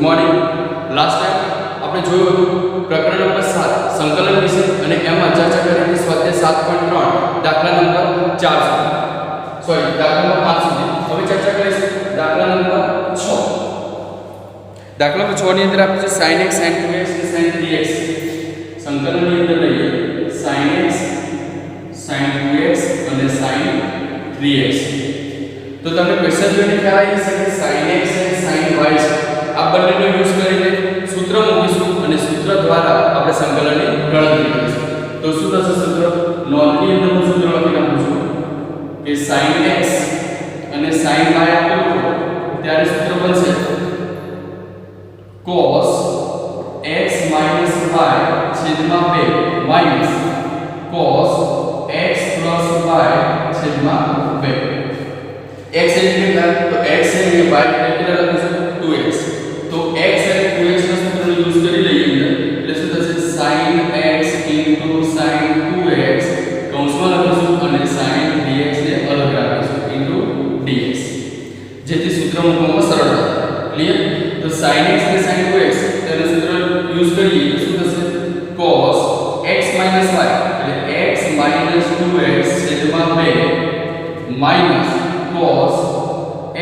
Morning. Last time આપણે જોયું હતું પ્રકરણ નંબર 7 સંકલન વિશે અને એમાં ચર્ચા કરી હતી સ્વાધ્યાય 7.3 દાખલા નંબર 4 સુધી. સોરી, દાખલા નંબર 5 સુધી. હવે ચર્ચા કરીશું દાખલા નંબર 6. દાખલા નંબર 6 ની અંદર આપણે છે sin x sin 2x અને sin 3x. સંકલનની અંદર લઈએ sin x sin 2x અને sin 3x. તો તમને ક્વેશ્ચન જોઈને ખ્યાલ આવી જશે કે sin x અને sin y છે. આ બંનેનો યુઝ કરીને સૂત્ર મૂકીશું અને સૂત્ર દ્વારા આપણે સંકલનની ગણતરી કરીશું. તો શું થશે સૂત્ર? નોંધની અંદરનું સૂત્ર લખી નાખું છું કે sin x અને sin y આપેલું હોય ત્યારે સૂત્ર બનશે cos x - y છેદમાં 2 માઈનસ cos x + y છેદમાં 2. x એટલે તો x અને y કેટલા લખીશું 2x. તો x અને 2x ના સૂત્રનો યુઝ કરી લઈએ એટલે શું થશે sin x * sin 2x કૌંસમાં લખીશું અને sin 3x ને અલગ રાખીશું * dx જેથી સૂત્ર મૂકવામાં સરળતા. ક્લિયર? તો sin x અને sin 2x તેનું સૂત્ર યુઝ કરીએ તો શું થશે cos x - y એટલે x - 2x છેદમાં 2 માઈનસ cos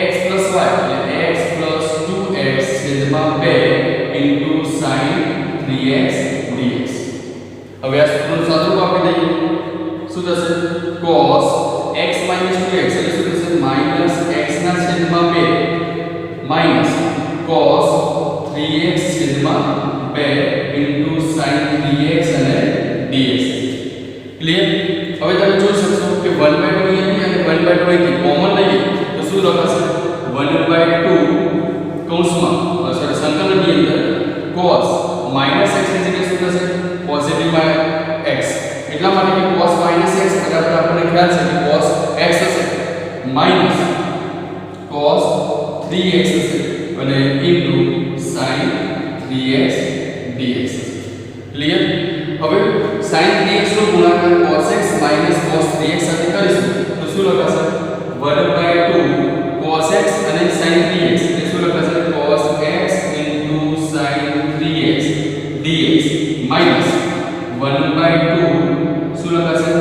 x + y એટલે x + 2x છેદમાં 2 sin 3x dx. હવે આ સૂત્રનું સાદુરૂપ આપી દઈએ. શું થશે cos x - 2x એટલે શું થશે -x ના છેદમાં 2 માઈનસ cos 3x છેદમાં 2 sin 3x અને dx. ક્લિયર? હવે તમે જોઈ શકશો કે 1/2 અહીંથી અને 1/2 અહીંથી કોમન લઈએ તો શું લખાશે 1/2 કૌંસમાં સોરી સંકલનની અંદર cos -x ની જગ્યાએ શું થશે પોઝિટિવ x. એટલા માટે કે cos -x બરાબર આપણને ખ્યાલ છે કે cos x હશે માઈનસ cos 3x હશે અને sin 3x dx. ક્લિયર? હવે sin 3x નો ગુણાકાર cos x - cos 3x સાથે કરીશું તો શું લખાશે 1/2 cos x અને sin 3x એટલે શું લખાશે cos x * sin 3x dx minus 1/2 શું લખાશે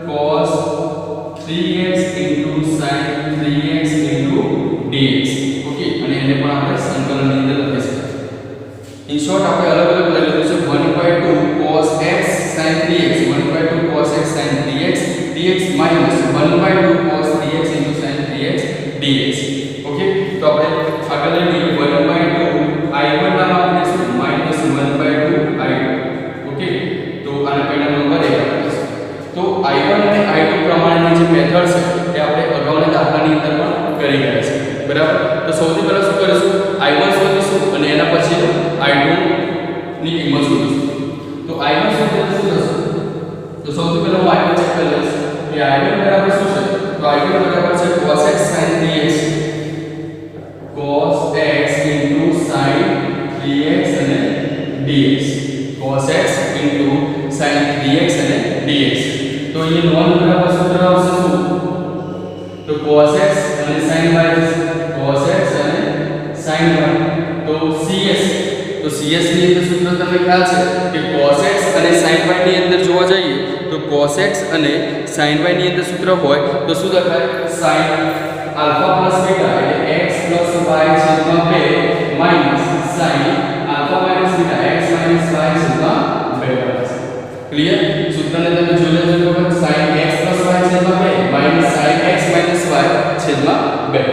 cos 3x * sin 3x dx. Okay, અને એને પણ આપણે સંકલનની અંદર લખીશું. ઇન શોર્ટ આપણે અલગ અલગ લઈ લીધું છે 1/2 cos x sin 3x 1/2 cos x sin 3x dx minus 1/2 cos 3x sin 3x dx. Okay, તો આપણે આગળ લઈએ 1/2 i1 નામ આપીને શું -1/2 i2. ઓકે, તો આના પહેલા નંબર 1 આપીશું. તો i1 અને i2 પ્રમાણેની જે મેથડ છે એ આપણે અગાઉના દાખલાની અંદર પણ કરી ગયા છે. બરાબર? તો સૌથી પહેલા શું કરીશું i1 શોધીશું અને એના પછી i2 ની કિંમત શોધીશું. તો i1 શોધવા શું થશે? તો સૌથી પહેલા હું i1 ચેક કરી લઈશ કે i1 બરાબર શું છે? તો i1 બરાબર છે cos x sin 3x cos x * sin 3x અને dx cos x * sin 3x અને dx. તો અહીં નોંધ બરાબર સૂત્ર આવશે શું? તો cos x અને sin y cos x અને sin y. તો cs તો cs ની અંદર સૂત્ર તમને ખ્યાલ છે કે cos x અને sin y ની અંદર જોવા જઈએ તો cos x અને sin y ની અંદર સૂત્ર હોય તો શું લખાય sin α + β એટલે x + y છેદમાં 2 માઈનસ sin α - β x - y છેદમાં 2. ક્લિયર? સૂત્રને તમે જોઈ લેજો તો sin x + y છેદમાં 2 માઈનસ sin x - y છેદમાં 2.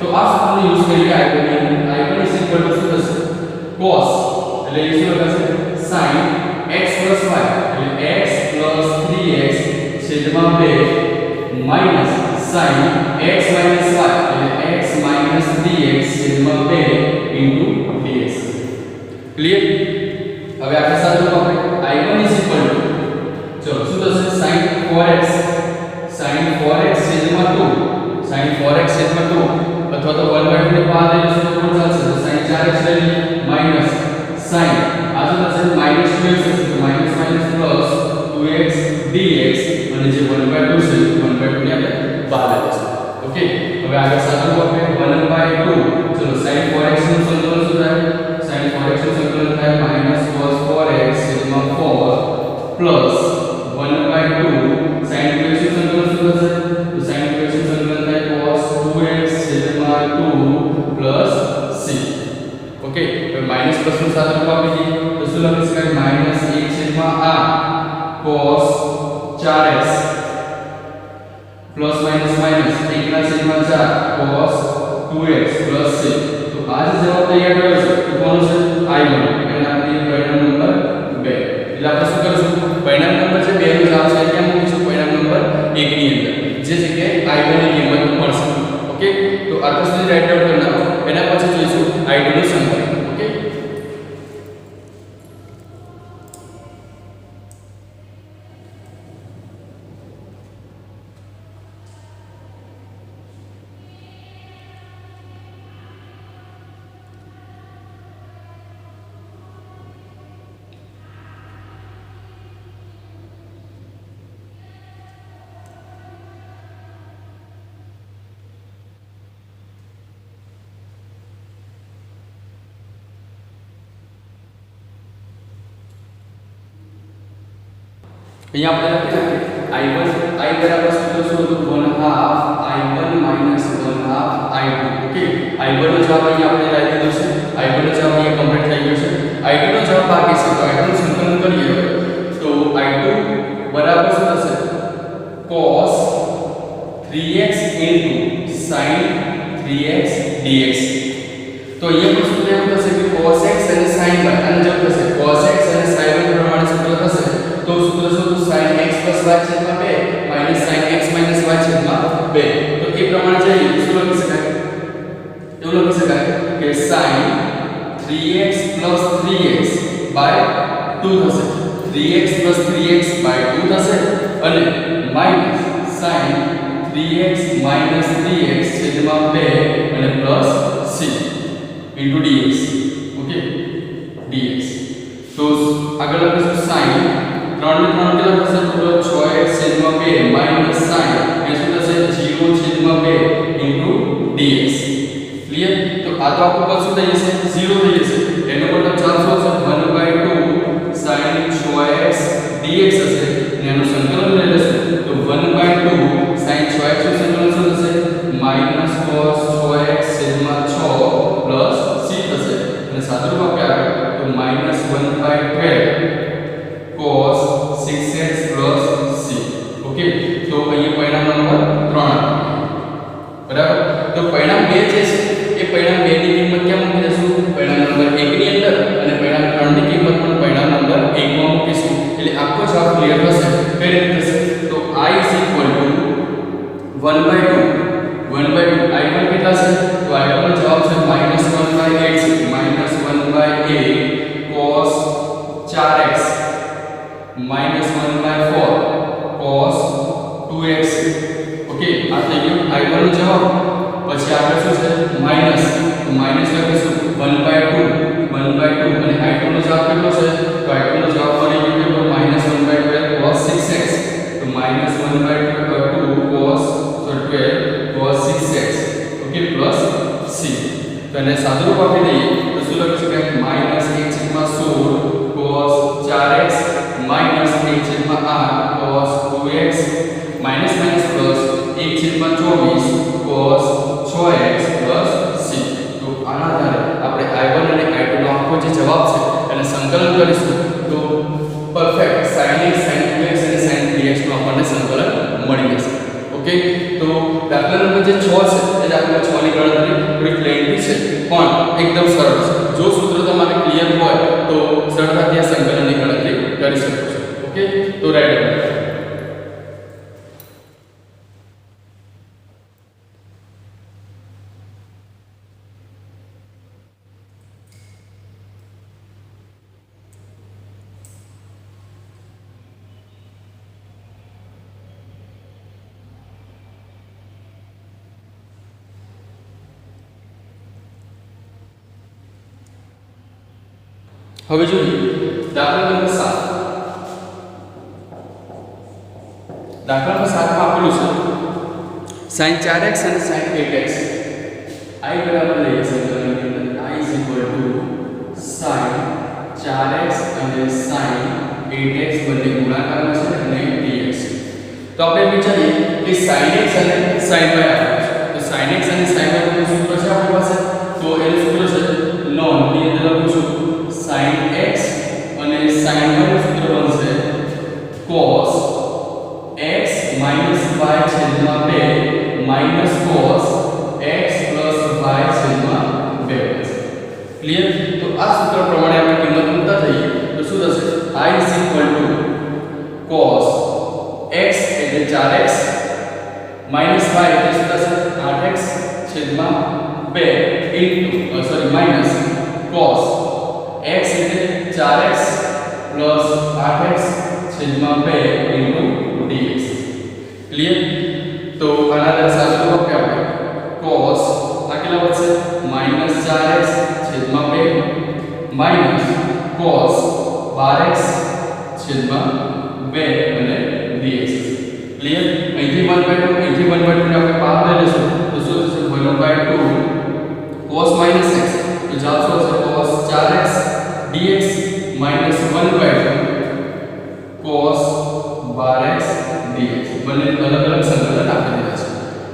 તો આ સૂત્રનો યુઝ કરીને i1 શું થશે cos એટલે એ શું લખાશે sin x + y એટલે x + 3x છેદમાં 2 માઈનસ sin x - y એટલે x - 3x છેદમાં 2 dx. ક્લિયર? હવે આપણે સાદું આપણે i1 ચલો શું થશે sin 4x છેદમાં 2 sin 4x છેદમાં 2 અથવા તો 1/2 ને બહાર લઈ જશું તો પણ ચાલશે. તો sin 4x લઈ લઈએ માઈનસ sin આ શું થશે -2x થશે તો -+ 2x dx અને જે 1/2 છે 1/2 ને આપણે બહાર લઈ જશું. ઓકે, હવે આગળ સાદું આપણે 1/2 ચલો sin 4x નું સંતુલન શું થાય માઈનસ પ્લસ નું સાદું રૂપ આપી દઈએ તો શું લખી શકાય minus 1/r cos 4x plus minus minus 1/4 cos 2x plus c તો આ જે જવાબ તૈયાર કર્યો છે તો કોનો છે i1 એટલે આપણે પરિણામ નંબર 2 એટલે આપણે શું કરીશું પરિણામ નંબર જે 2 નો જવાબ છે ત્યાં મૂકીશું પરિણામ નંબર 1 ની અંદર જે જગ્યાએ i1 ની કિંમત મળશે ઓકે તો આટલું સુધી રાઈટ ડાઉન કરી નાખો એના પછી જોઈશું i2 નું સંકલન ઓકે અહીંયા આપણે લખી નાખીએ i1 i બરાબર સૂત્ર શું હતું 1/2 i1 1/2 i2 ઓકે i1 નો જવાબ અહીંયા આપણે લઈ લીધો છે i1 નો જવાબ અહીંયા કમ્પ્લીટ થઈ ગયો છે i2 નો જવાબ બાકી છે તો i2 નું સંકલન કરીએ તો i2 બરાબર શું થશે cos 3x sin 3x dx તો અહીંયા પણ સૂત્ર એવું થશે કે cos x અને sin y અને જો થશે cos x અને sin y પ્રમાણે સૂત્ર થશે તો સૂત્ર શું હતું sin x y છેદમાં 2 માઈનસ sin x y છેદમાં 2 તો એ પ્રમાણે જઈએ તો શું લખી શકાય એવું લખી શકાય કે sin 3x 3x 2 થશે 3x 3x 2 થશે અને માઈનસ sin 3x 3x છેદમાં 2 અને plus c into dx okay dx તો આગળ લખીશું sin 3 ને 3 કેટલા થશે તો 6x છેદમાં 2 માઈનસ sin એ શું થશે 0 છેદમાં 2 into dx ક્લિયર તો આ તો આપણું પદ શું થઈ જશે 0 થઈ જશે એનો મતલબ ચાલ શું હશે 1/2 sin 6x dx હશે અને એનું સંકલન લઈ લેશું તો 1/2 sin 6x નું સંકલન શું થશે માઈનસ cos 6x છેદમાં 6 પ્લસ c થશે અને સાદું રૂપ આપ્યા તો minus 1/12 cos 6x plus c okay તો અહીંયા પરિણામ નંબર 3 બરાબર તો પરિણામ 2 જે છે એ પરિણામ 2 ની કિંમત ક્યાં મૂકી દઈશું પરિણામ નંબર 1 ની અંદર અને પરિણામ 3 ની કિંમત પણ પરિણામ નંબર 1 માં મૂકીશું એટલે આખો જવાબ ક્લિયર થશે કઈ રીતે થશે તો i 1/2 i1 કેટલા છે તો i1 નો જવાબ છે -1/8 છે -1/8 cos 4x -1/4 cos 2x okay આ થઈ ગયું i1 નો જવાબ પછી આગળ શું છે માઈનસ તો માઈનસ લખીશું 1/2 અને i2 નો જવાબ કેટલો છે તો i2 નો જવાબ મળી ગયો -1/12 cos 6x તો -1/2 cos 6x okay plus c તો એને સાદું રૂપ આપી દઈએ તો શું લખી શકાય -1/16 cos 4x -1/8 cos 2x minus plus 1/24 cos 6x plus c તો આના આધારે આપણે i1 અને i2 નો આખો જે જવાબ છે એને સંકલન કરીશું તો perfect sin x sin 2x અને sin 3x નું આપણને સંકલન મળી જશે ઓકે તો દાખલા નંબર જે 6 છે એ દાખલા 6 ની ગણતરી થોડી લેન્થી છે પણ એકદમ સરળ છે જો સૂત્ર તમારે ક્લિયર હોય તો સરળતાથી આ સંકલનની ગણતરી કરી શકો છો ઓકે તો રાઈટ હવે જોઈએ દાખલા નંબર 7 દાખલા નંબર 7 માં આપેલું છે sin 4x અને sin 8x i બરાબર લઈએ સંકલનની અંદર i sin 4x અને sin 8x બંને ગુણાકારમાં છે અને dx તો આપણે વિચારીએ કે sin x અને sin y આપેલું છે તો sin x અને sin y નું સૂત્ર છે આપણી પાસે તો એનું સૂત્ર છે નોન ની અંદર લખું છું ક્લિયર? તો આ સૂત્ર પ્રમાણે આપણે કિંમત મૂકતા થઈએ તો શું થશે? I cos x એટલે 4x માઈનસ y એટલે શું થશે? 8x છેદમાં 2 ઇન્ટુ માઈનસ cos x એટલે 4x પ્લસ 8x છેદમાં 2 ઇન્ટુ dx. ક્લિયર? તો આના દર સાચું લખીએ આપણે cos આ કેટલા વધશે? માઈનસ 4x છેદમાં 2 માઈનસ cos 12x છેદમાં 2 અને dx. ક્લિયર? અહીંથી 1/2 અહીંથી 1/2 ને આપણે બહાર લઈ લેશું તો શું થશે? 1/2 cos minus x તો જવાબ શું હશે? cos 4x dx minus 1/2 cos 12x dx. બંને અલગ અલગ સંકલન આપી દીધા છે.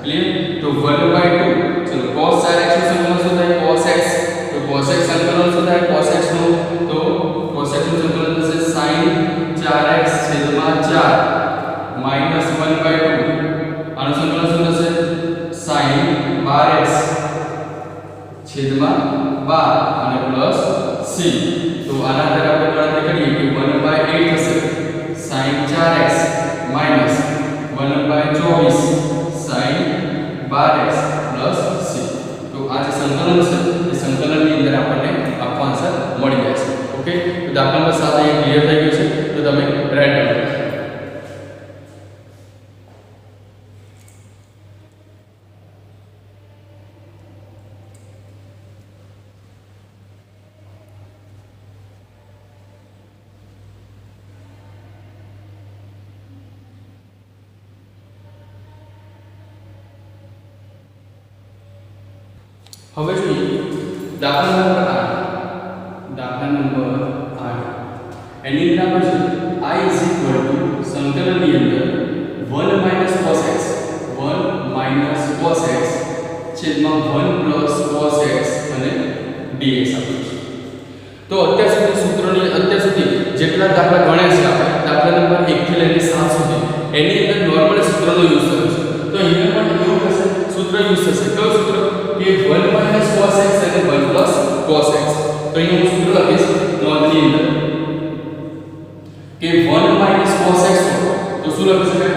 ક્લિયર? તો 1/2 ચલો cos 4x નું સંકલન શું થાય? cos x તો cos x સંકલન શું થાય? cos x નું તો cos x નું સંકલન થશે sin 4x છેદમાં 4 minus 1/2 આનું સંકલન શું થશે? sin 12x છેદમાં 12 અને પ્લસ c. તો આના આધારે આપણે ગણતરી કરીએ કે 1/8 થશે sin 4x minus 1/24 sin 12x plus c. તો આ જે સંકલન છે એ સંકલનની અંદર આપણને આખો આન્સર મળી જાય છે. ઓકે, તો દાખલા નંબર 7 અહીં ક્લિયર થઈ ગયું છે. તો તમે રાઈટ કરો. હવે જોઈએ દાખલા નંબર 8. દાખલા નંબર 8 એની અંદર આપણે I સંકલનની અંદર 1 cos x 1 cos x છેદમાં 1 cos x અને dx આપ્યું છે. તો અત્યાર સુધી જેટલા દાખલા ગણ્યા છે આપણે દાખલા નંબર 1 થી લઈને 7 સુધી એની અંદર નોર્મલ સૂત્રનો યુઝ કર્યો છે. તો અહીંયા પણ એવું થશે, સૂત્ર યુઝ થશે. કયું સૂત્ર? કે 1 cos x અને 1 cos x. તો અહીંયા હું સૂત્ર લખીશ નોંધની અંદર કે 1 cos x તો શું લખી શકાય?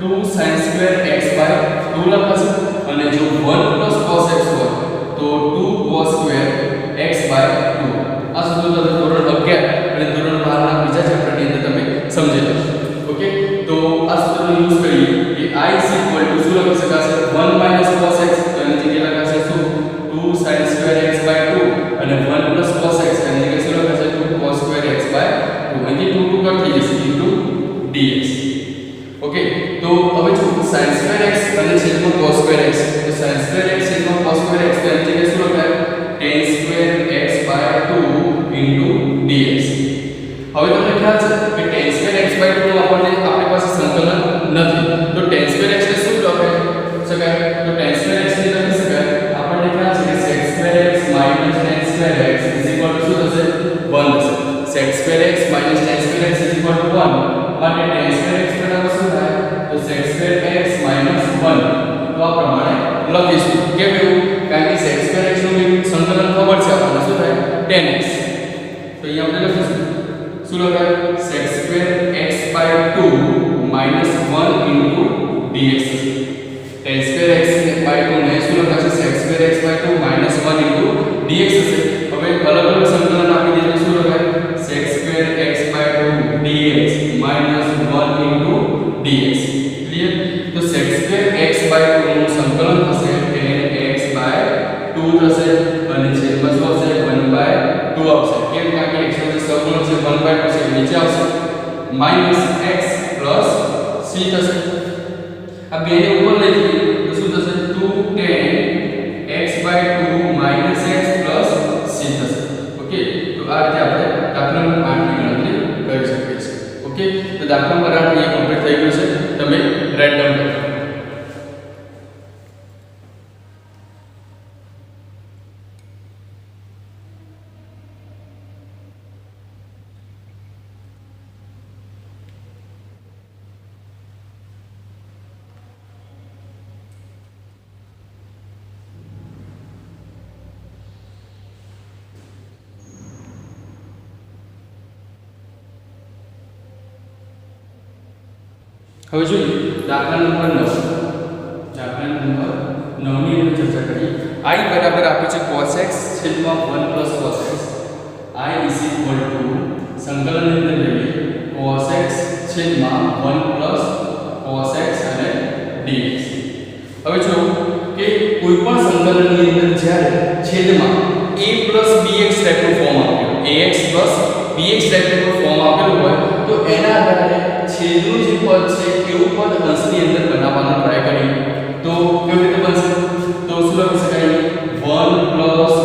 2 sin square x by 2 લખાશે અને જો 1 cos x હોય તો 2 cos square x by 2. આ સૂત્ર તમે ધોરણ 11 અને ધોરણ 12 ના બીજા ચેપ્ટરની અંદર તમે સમજી લેશો. ઓકે, તો આ સૂત્રનો યુઝ કરીએ કે I શું લખી શકાશે? 1 cos x તો એની જગ્યાએ લખાશે શું? 2 sin square x by 2 અને 1 cos x એની જગ્યાએ શું લખાશે? 2 cos square x by 2. અહીંથી 2 કટ થઈ જશે into dx. ઓકે, તો હવે જો sin square x અને છેદમાં cos square x તો sin square x છેદમાં cos square x તો એની જગ્યાએ શું લખાય? tan square x by 2 into dx. હવે તમને ખ્યાલ છે કે tan square x by 2 નો આપણી પાસે સંકલન નથી. તો tan square x ને શું લખાય શકાય? તો tan square x ને લખી શકાય આપણને ખ્યાલ છે કે sec square x minus tan square x is equal to શું થશે? 1 થશે. sec square x minus tan square x is equal to 1 માટે tan square x બરાબર શું થાય? તો sec square x minus 1. તો આ પ્રમાણે લખીશું. કેમ એવું? કારણ કે sec square x નું સંકલન ખબર છે આપણને શું થાય? tan x. તો અહીંયા આપણે લખીશું શું લખાય? sec square x by 2 minus 1 into dx. tan square x by 2 ને શું લખાશે? sec square x by 2 minus 1 into dx હશે. હવે અલગ અલગ સંકલન આપી દીધું શું લખાય? sec square x by 2 dx minus 1 into dx. Clear? તો sec square x by 2 નું સંકલન થશે tan x by 2 થશે અને છેદમાં શું આવશે? 1/2 આવશે. કેમ? કારણ કે x નો જે સહગુણક છે 1/2 છે નીચે આવશે minus x plus c થશે. આ બે ને ઉપર લઈ જઈએ તો શું થશે? 2 tan x by 2 minus x plus c થશે. ઓકે, તો આ રીતે આપણે દાખલા નંબર 8 ની ગણતરી કરી શકીએ છીએ. ઓકે, તો દાખલા નંબર 8 અહીંયા કમ્પ્લીટ થઈ ગયું છે. તમે રાઈટ ડાઉન કરો. હવે જોઈએ દાખલા નંબર 9 ની અંદર ચર્ચા કરીએ I બરાબર આપ્યું છે cos x છેદમાં 1 cos x I સંકલનની અંદર લઈએ cos x છેદમાં 1 cos x અને dx. હવે જો કે કોઈ પણ સંકલનની અંદર જ્યારે છેદમાં a bx ટાઈપનું ફોર્મ આપેલું ax bx ટાઈપનું ફોર્મ આપેલું હોય તો એના આધારે છેદનું જે પદ છે એવું પદ અંશની અંદર બનાવવાનો ટ્રાય કરીએ તો કેવી રીતે બનશે તો શું લખી શકાય 1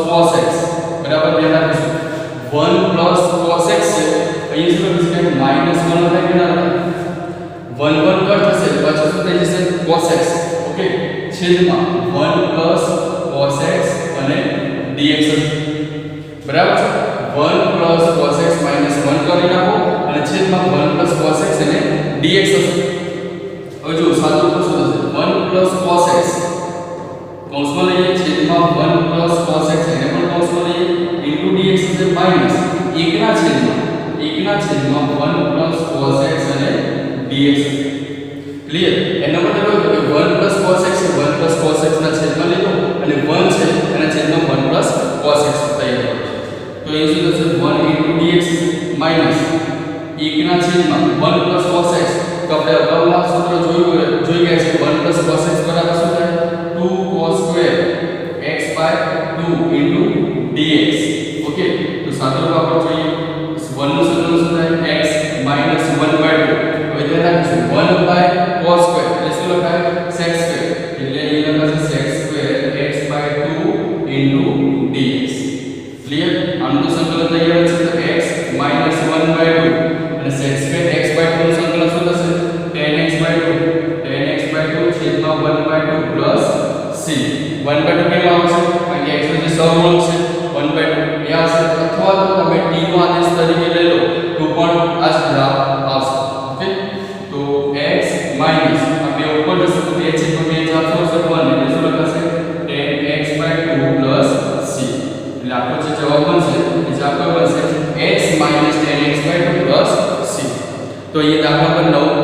cos x બરાબર ધ્યાન રાખીશું 1 cos x છે અહીં શું લખી શકાય -1 થાય કે ના થાય 1 1 કટ થશે પછી શું થઈ જશે cos x ઓકે છેદમાં 1 cos x અને dx બરાબર છે 1 cos x -1 કરી નાખો અને છેદમાં 1 cos x અને dx હશે હવે જો સાદું તો શું થશે 1 cos x કૌંસમાં લઈએ છેદમાં 1 cos x એને પણ કૌંસમાં લઈએ ઇન્ટુ dx હશે માઈનસ 1 ના છેદમાં 1 cos x અને dx ક્લિયર એનો મતલબ એ કે 1 cos x છે 1 cos x ના છેદમાં લીધો અને 1 છે એના છેદમાં 1 cos x તૈયાર તો એ શું થશે 1 ઇન્ટુ dx માઈનસ 1 ના છેદમાં 1 cos x તો આપણે અગાઉના સૂત્ર જોઈ ગયા છે 1 cos x બરાબર શું થાય 2 cos square x by 2 into dx okay તો સાદું રૂપ આપણે જોઈએ 1 નું સંકલન શું થાય x minus 1 by 2 હવે ધ્યાન રાખીશું 1 by cos square એટલે શું લખાય sec square એટલે અહીં લખાશે sec square x by 2 into dx clear આનું તો સંકલન તૈયાર છે તો x minus 1 by 2 અને sec square x by 2 નું સંકલન શું થશે 10x by 2 છેદમાં 1 by 2 plus c 1 by 2 કેમ આવશે કારણ કે x નો જે સહગુણક છે 1 by 2 એ આવશે અથવા તો તમે t નો આદેશ તરીકે લઈ લો તો પણ આ જ ગ્રાફ આવશે ઓકે તો x minus આ બે ઉપર જશે તો 2 છેદમાં 2 4 હશે 1 એટલે શું લખાશે 10x by 2 plus c એટલે આપણો જે જવાબ બનશે એ જવાબ બનશે x minus 10x by 2 plus c તો ये દાખલા પર 9